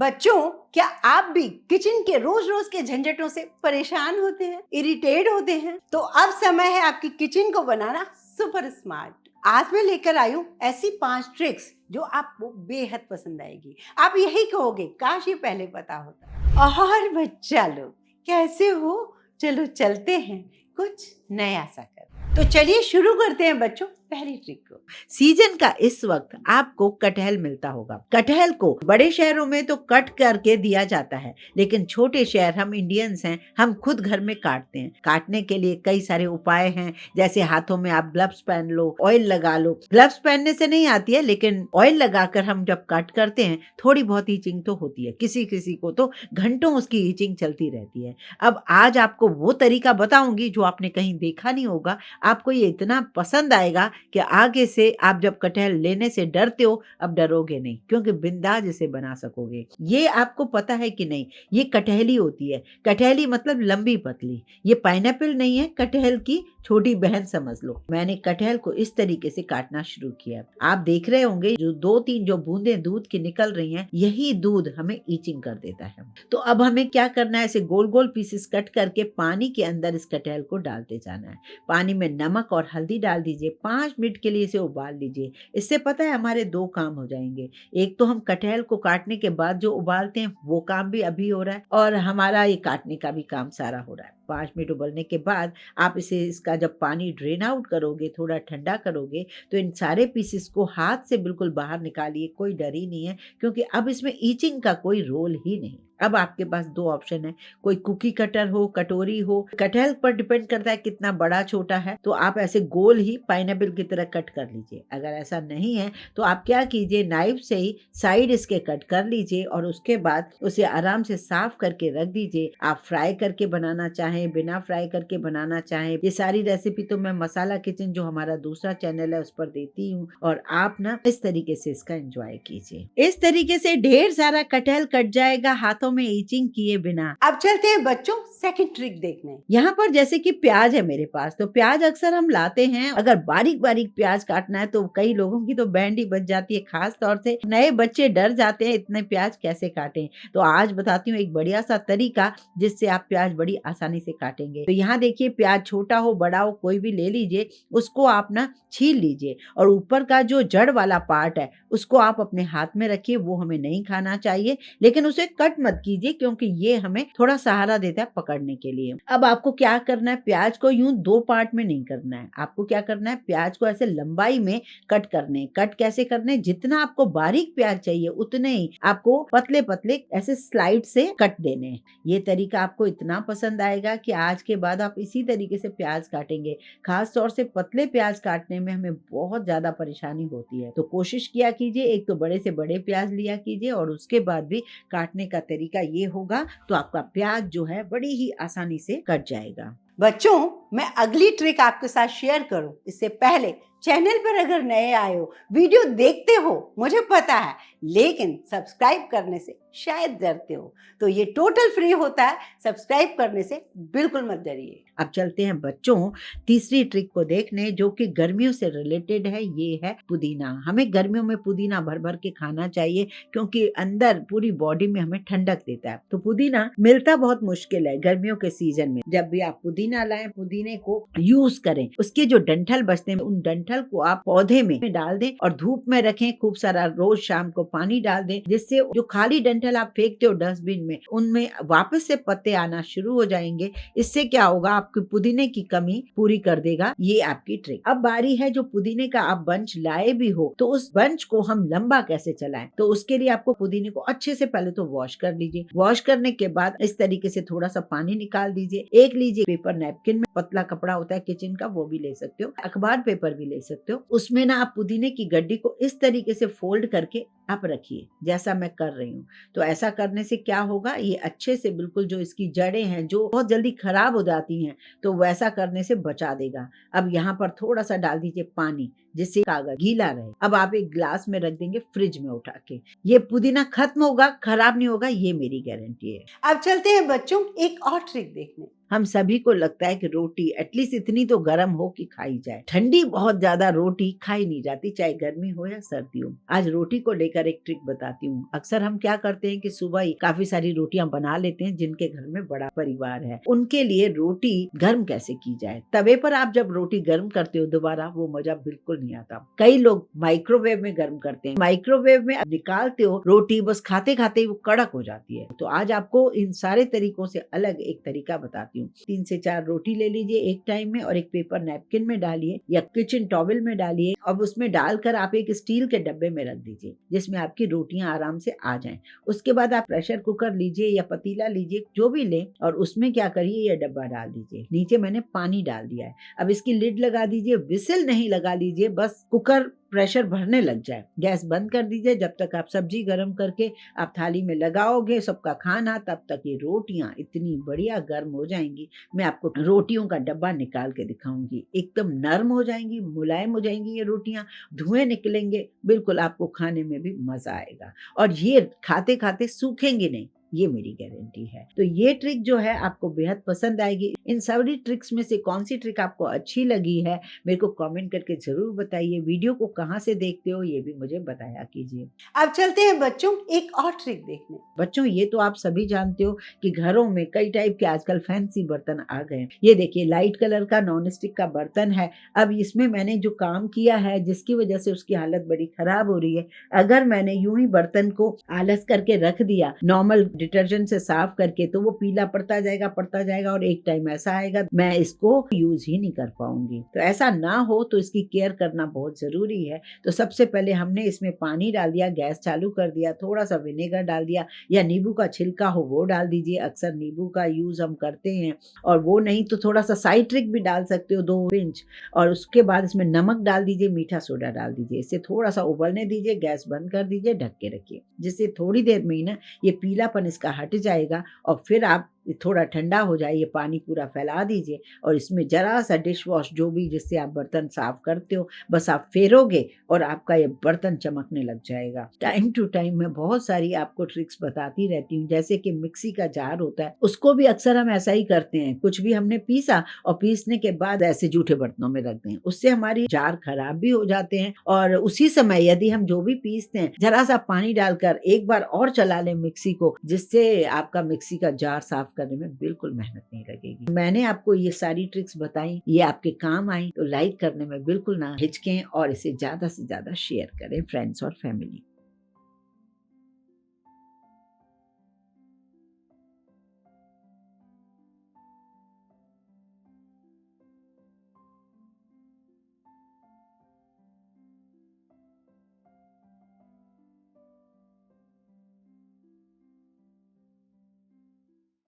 बच्चों, क्या आप भी किचन के रोज रोज के झंझटों से परेशान होते हैं, इरिटेट होते हैं? तो अब समय है आपकी किचन को बनाना सुपर स्मार्ट। आज मैं लेकर आई हूँ ऐसी 5 ट्रिक्स जो आपको बेहद पसंद आएगी। आप यही कहोगे, काश ये पहले पता होता। और बच्चा लोग, कैसे हो? चलो चलते हैं कुछ नया सा कर। तो चलिए शुरू करते हैं बच्चों पहली ट्रिक को। सीजन का इस वक्त आपको कटहल मिलता होगा। कटहल को बड़े शहरों में तो कट करके दिया जाता है, लेकिन छोटे शहर, हम इंडियंस हैं, हम खुद घर में काटते हैं। काटने के लिए कई सारे उपाय हैं, जैसे हाथों में आप ग्लव्स पहन लो, ऑयल लगा लो। ग्लव्स पहनने से नहीं आती है, लेकिन ऑयल लगाकर हम जब कट करते हैं थोड़ी बहुत ईचिंग तो होती है। किसी किसी को तो घंटों उसकी ईचिंग चलती रहती है। अब आज आपको वो तरीका बताऊंगी जो आपने कहीं देखा नहीं होगा। आपको ये इतना पसंद आएगा कि आगे से आप जब कटहल लेने से डरते हो, अब डरोगे नहीं, क्योंकि बिंदास इसे बना सकोगे। ये आपको पता है कि नहीं, ये कटहली होती है। कटहली मतलब लंबी पतली। ये पाइनएप्पल नहीं है, कटहल की छोटी बहन समझ लो। मैंने कटहल को इस तरीके से काटना शुरू किया। आप देख रहे होंगे जो 2-3 जो बूंदें दूध की निकल रही हैं, यही दूध हमें ईचिंग कर देता है। तो अब हमें क्या करना है, ऐसे गोल गोल पीसेस कट करके पानी के अंदर इस कटहल को डालते जाना है। पानी में नमक और हल्दी डाल दीजिए, 5 मिनट के लिए इसे उबाल लीजिए। इससे पता है हमारे 2 काम हो जाएंगे। एक तो हम कटहल को काटने के बाद जो उबालते हैं वो काम भी अभी हो रहा है, और हमारा ये काटने का भी काम सारा हो रहा है। 5 मिनट उबलने के बाद आप इसका जब पानी ड्रेन आउट करोगे, थोड़ा ठंडा करोगे, तो इन सारे पीसेस को हाथ से बिल्कुल बाहर निकालिए। कोई डर ही नहीं है, क्योंकि अब इसमें ईचिंग का कोई रोल ही नहीं। अब आपके पास 2 ऑप्शन है, कोई कुकी कटर हो, कटोरी हो। कटहल पर डिपेंड करता है कितना बड़ा छोटा है, तो आप ऐसे गोल ही पाइनएप्पल की तरह कट कर लीजिए। अगर ऐसा नहीं है तो आप क्या कीजिए, नाइफ से ही साइड इसके कट कर लीजिए और उसके बाद उसे आराम से साफ करके रख दीजिए। आप फ्राई करके बनाना चाहें, बिना फ्राई करके बनाना चाहें, ये सारी रेसिपी तो मैं मसाला किचन जो हमारा दूसरा चैनल है उस पर देती हूँ, और आप ना इस तरीके से इसका एंजॉय कीजिए। इस तरीके से ढेर सारा कटहल कट जाएगा हाथों में ईचिंग किए बिना। अब चलते हैं बच्चों सेकंड ट्रिक देखने। यहाँ पर जैसे कि प्याज है मेरे पास, तो प्याज अक्सर हम लाते हैं। अगर बारीक बारीक प्याज काटना है तो कई लोगों की तो बैंड ही बच जाती है, खास तौर से नए बच्चे डर जाते हैं इतने प्याज कैसे काटें। तो आज बताती हूँ एक बढ़िया सा तरीका जिससे आप प्याज बड़ी आसानी से काटेंगे। तो यहाँ देखिए, प्याज छोटा हो बड़ा हो कोई भी ले लीजिए, उसको आप ना छील लीजिए, और ऊपर का जो जड़ वाला पार्ट है उसको आप अपने हाथ में रखिए। वो हमें नहीं खाना चाहिए, लेकिन उसे कट मत कीजिए, क्योंकि ये हमें थोड़ा सहारा देता है पकड़ने के लिए। अब आपको क्या करना है, प्याज को यूं 2 पार्ट में नहीं करना है। आपको क्या करना है, प्याज को ऐसे लंबाई में कट करने। कट कैसे करने, जितना आपको बारीक प्याज चाहिए उतने ही आपको पतले पतले ऐसे स्लाइड से कट देने हैं। ये तरीका आपको इतना पसंद आएगा कि आज के बाद आप इसी तरीके से प्याज काटेंगे। खास तौर से पतले प्याज काटने में हमें बहुत ज्यादा परेशानी होती है, तो कोशिश किया कीजिए, एक तो बड़े से बड़े प्याज लिया कीजिए, और उसके बाद भी काटने का तरीका ये होगा तो आपका प्याज जो है बड़ी ही आसानी से कट जाएगा। बच्चों, मैं अगली ट्रिक आपके साथ शेयर करूं इससे पहले चैनल पर अगर नए आए हो, वीडियो देखते हो मुझे पता है, लेकिन सब्सक्राइब करने से शायद डरते हो, तो ये टोटल फ्री होता है। सब्सक्राइब करने से बिल्कुल मत डरिए। अब चलते हैं बच्चों तीसरी ट्रिक को देखने, जो कि गर्मियों से रिलेटेड है। ये है पुदीना। हमें गर्मियों में पुदीना भर भर के खाना चाहिए, क्योंकि अंदर पूरी बॉडी में हमें ठंडक देता है। तो पुदीना मिलता बहुत मुश्किल है गर्मियों के सीजन में। जब भी आप पुदीना लाएं, पुदीने को यूज करें। उसके जो डंठल बचते हैं, उन डंठल को आप पौधे में डाल दें और धूप में रखें खूब सारा। रोज शाम को पानी डाल दें, जिससे जो खाली डंठल आप फेंकते हो डस्टबिन में, उनमें वापस से पत्ते आना शुरू हो जाएंगे। इससे क्या होगा, आपकी पुदीने की कमी पूरी कर देगा ये आपकी ट्रिक। अब बारी है जो पुदीने का आप बंच लाए भी हो, तो उस बंच को हम लंबा कैसे चलाएं। तो उसके लिए आपको पुदीने को अच्छे से पहले तो वॉश कर लीजिए। वॉश करने के बाद इस तरीके से थोड़ा सा पानी निकाल दीजिए। एक लीजिए पेपर नैपकिन में, पतला कपड़ा होता है किचन का, वो भी ले सकते हो, अखबार पेपर भी ले सकते हो। उसमें ना आप पुदीने की गड्डी को इस तरीके से फोल्ड करके आप रखिए, जैसा मैं कर रही हूँ। तो ऐसा करने से क्या होगा, ये अच्छे से बिल्कुल जो इसकी जड़ें हैं जो बहुत जल्दी खराब हो जाती हैं, तो वैसा करने से बचा देगा। अब यहाँ पर थोड़ा सा डाल दीजिए पानी, जिससे कागज गीला रहे। अब आप एक ग्लास में रख देंगे फ्रिज में उठा के, ये पुदीना खत्म होगा, खराब नहीं होगा, ये मेरी गारंटी है। अब चलते हैं बच्चों एक और ट्रिक देखने। हम सभी को लगता है कि रोटी एटलीस्ट इतनी तो गर्म हो कि खाई जाए। ठंडी बहुत ज्यादा रोटी खाई नहीं जाती, चाहे गर्मी हो या सर्दी हो। आज रोटी को लेकर एक ट्रिक बताती हूँ। अक्सर हम क्या करते हैं कि सुबह ही काफी सारी रोटियां बना लेते हैं, जिनके घर में बड़ा परिवार है उनके लिए रोटी गर्म कैसे की जाए। तवे पर आप जब रोटी गर्म करते हो दोबारा वो मजा बिल्कुल नहीं आता। कई लोग माइक्रोवेव में गर्म करते हैं, माइक्रोवेव में निकालते हो रोटी, बस खाते खाते वो कड़क हो जाती है। तो आज आपको इन सारे तरीकों से अलग एक तरीका बताती हूँ। 3 से 4 रोटी ले लीजिए एक टाइम में और एक पेपर नैपकिन में डालिए या किचन टॉवल में डालिए। अब उसमें डालकर आप एक स्टील के डब्बे में रख दीजिए जिसमें आपकी रोटियां आराम से आ जाएं। उसके बाद आप प्रेशर कुकर लीजिए या पतीला लीजिए, जो भी लें, और उसमें क्या करिए, ये डब्बा डाल दीजिए। नीचे मैंने पानी डाल दिया है। अब इसकी लिड लगा दीजिए, विसिल नहीं लगा लीजिए, बस कुकर प्रेशर भरने लग जाए। गैस बंद कर दीजिए। जब तक आप सब्जी गर्म करके आप थाली में लगाओगे सबका खाना, तब तक ये रोटियां इतनी बढ़िया गर्म हो जाएंगी। मैं आपको रोटियों का डब्बा निकाल के दिखाऊंगी। एकदम नरम हो जाएंगी, मुलायम हो जाएंगी ये रोटियां, धुएं निकलेंगे, बिल्कुल आपको खाने में भी मजा आएगा और ये खाते खाते सूखेंगे नहीं, ये मेरी गारंटी है। तो ये ट्रिक जो है आपको बेहद पसंद आएगी। इन सारी ट्रिक्स में से कौन सी ट्रिक आपको अच्छी लगी है मेरे को कमेंट करके जरूर बताइए। वीडियो को कहाँ से देखते हो ये भी मुझे बताया कीजिए। अब चलते हैं बच्चों एक और ट्रिक देखने। बच्चों ये तो आप सभी जानते हो कि घरों में कई टाइप के आजकल फैंसी बर्तन आ गए हैं। ये देखिए लाइट कलर का नॉन स्टिक का बर्तन है। अब इसमें मैंने जो काम किया है जिसकी वजह से उसकी हालत बड़ी खराब हो रही है, अगर मैंने यूं ही बर्तन को आलस करके रख दिया नॉर्मल डिटर्जेंट से साफ करके, तो वो पीला पड़ता जाएगा और एक टाइम ऐसा आएगा मैं इसको यूज ही नहीं कर पाऊंगी। तो ऐसा ना हो तो इसकी केयर करना बहुत जरूरी है। तो सबसे पहले हमने इसमें पानी डाल दिया, गैस चालू कर दिया, थोड़ा सा विनेगर डाल दिया या नींबू का छिलका हो वो डाल दीजिए। अक्सर नींबू का यूज हम करते हैं, और वो नहीं तो थोड़ा सा साइट्रिक भी डाल सकते हो 2 इंच। और उसके बाद इसमें नमक डाल दीजिए, मीठा सोडा डाल दीजिए, इसे थोड़ा सा उबलने दीजिए, गैस बंद कर दीजिए, ढक के रखिए, जिससे थोड़ी देर में ही ना ये पीलापन इसका हट जाएगा। और फिर आप थोड़ा ठंडा हो जाए, ये पानी पूरा फैला दीजिए और इसमें जरा सा डिश वॉश जो भी जिससे आप बर्तन साफ करते हो बस आप फेरोगे और आपका ये बर्तन चमकने लग जाएगा। टाइम टू टाइम मैं बहुत सारी आपको ट्रिक्स बताती रहती हूँ। जैसे कि मिक्सी का जार होता है, उसको भी अक्सर हम ऐसा ही करते हैं, कुछ भी हमने पीसा और पीसने के बाद ऐसे जूठे बर्तनों में रख दें, उससे हमारी जार खराब भी हो जाते हैं। और उसी समय यदि हम जो भी पीसते हैं जरा सा पानी डालकर एक बार और चला लें मिक्सी को, जिससे आपका मिक्सी का जार साफ करने में बिल्कुल मेहनत नहीं लगेगी। मैंने आपको ये सारी ट्रिक्स बताई, ये आपके काम आई तो लाइक करने में बिल्कुल ना हिचकें और इसे ज्यादा से ज्यादा शेयर करें फ्रेंड्स और फैमिली।